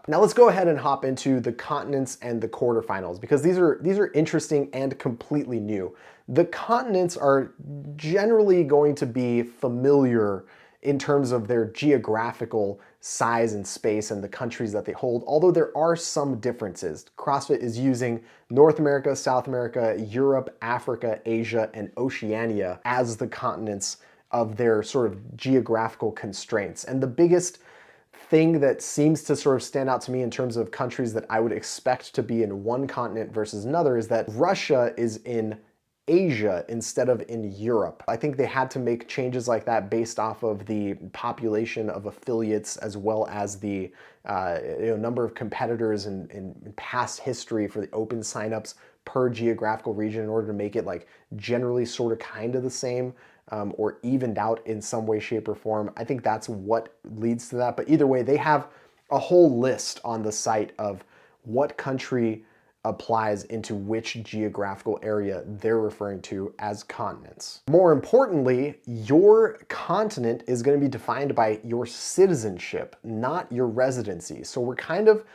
Now let's go ahead and hop into the continents and the quarterfinals, because these are interesting and completely new. The continents are generally going to be familiar in terms of their geographical size and space and the countries that they hold, although there are some differences. CrossFit is using North America, South America, Europe, Africa, Asia, and Oceania as the continents of their sort of geographical constraints. And the biggest thing that seems to sort of stand out to me in terms of countries that I would expect to be in one continent versus another is that Russia is in Asia instead of in Europe. I think they had to make changes like that based off of the population of affiliates as well as the number of competitors and past history for the open signups per geographical region in order to make it like generally sort of kind of the same or evened out in some way, shape, or form. I think that's what leads to that. But either way, they have a whole list on the site of what country applies into which geographical area they're referring to as continents. More importantly, your continent is going to be defined by your citizenship, not your residency. So we're kind of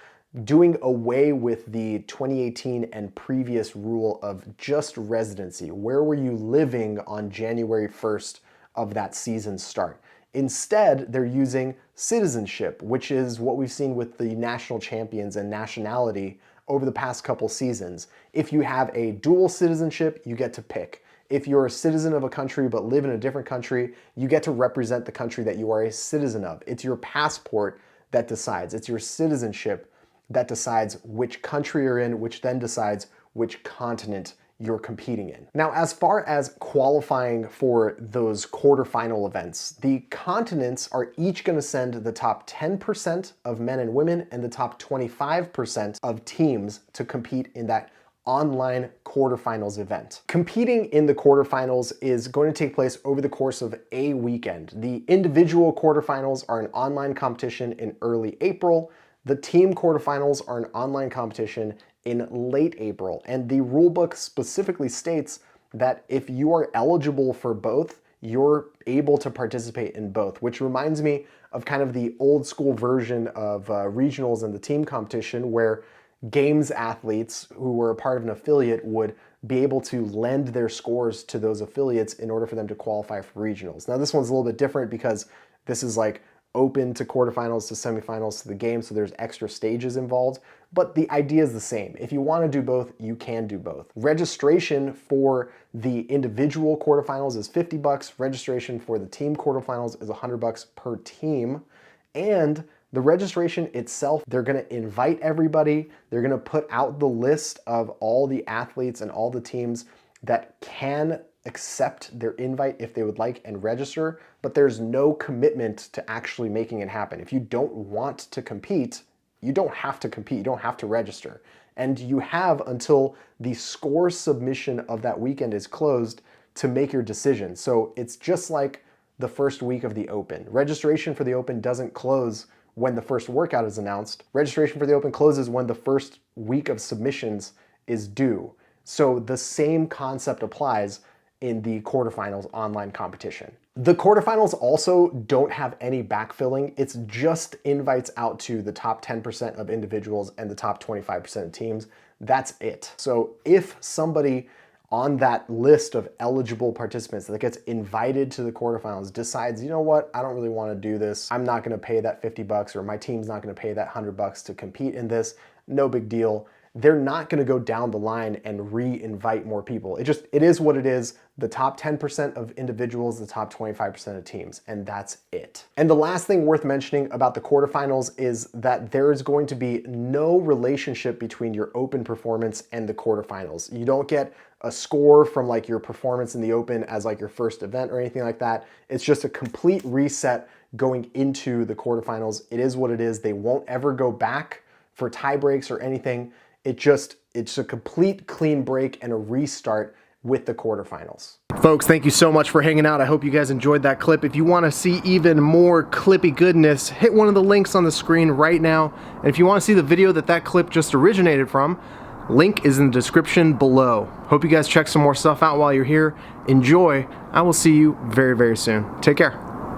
doing away with the 2018 and previous rule of just residency. Where were you living on January 1st of that season's start? Instead, they're using citizenship, which is what we've seen with the national champions and nationality over the past couple seasons. If you have a dual citizenship, you get to pick. If you're a citizen of a country but live in a different country, you get to represent the country that you are a citizen of. It's your passport that decides. It's your citizenship that decides which country you're in, which then decides which continent you're competing in. Now, as far as qualifying for those quarterfinal events, the continents are each going to send the top 10% of men and women and the top 25% of teams to compete in that online quarterfinals event. Competing in the quarterfinals is going to take place over the course of a weekend. The individual quarterfinals are an online competition in early April. The team quarterfinals are an online competition in late April, and the rulebook specifically states that if you are eligible for both, you're able to participate in both, which reminds me of kind of the old school version of regionals and the team competition where games athletes who were a part of an affiliate would be able to lend their scores to those affiliates in order for them to qualify for regionals. Now this one's a little bit different because this is like open to quarterfinals, to semifinals, to the game, so there's extra stages involved, but the idea is the same. If you want to do both, you can do both. Registration for the individual quarterfinals is $50. Registration for the team quarterfinals is $100 per team, and the registration itself, they're going to invite everybody. They're going to put out the list of all the athletes and all the teams that can accept their invite if they would like and register, but there's no commitment to actually making it happen. If you don't want to compete, you don't have to compete, you don't have to register. And you have until the score submission of that weekend is closed to make your decision. So it's just like the first week of the Open. Registration for the Open doesn't close when the first workout is announced. Registration for the Open closes when the first week of submissions is due. So the same concept applies in the quarterfinals online competition. The quarterfinals also don't have any backfilling. It's just invites out to the top 10% of individuals and the top 25% of teams. That's it. So if somebody on that list of eligible participants that gets invited to the quarterfinals decides, you know what, I don't really want to do this. I'm not going to pay that $50 or my team's not going to pay that $100 to compete in this. No big deal. They're not going to go down the line and re-invite more people. It is what it is. The top 10% of individuals, the top 25% of teams, and that's it. And the last thing worth mentioning about the quarterfinals is that there is going to be no relationship between your open performance and the quarterfinals. You don't get a score from like your performance in the Open as like your first event or anything like that. It's just a complete reset going into the quarterfinals. It is what it is. They won't ever go back for tie breaks or anything. It's a complete clean break and a restart with the quarterfinals. Folks, thank you so much for hanging out. I hope you guys enjoyed that clip. If you want to see even more clippy goodness, hit one of the links on the screen right now. And if you want to see the video that clip just originated from, link is in the description below. Hope you guys check some more stuff out while you're here. Enjoy. I will see you very, very soon. Take care.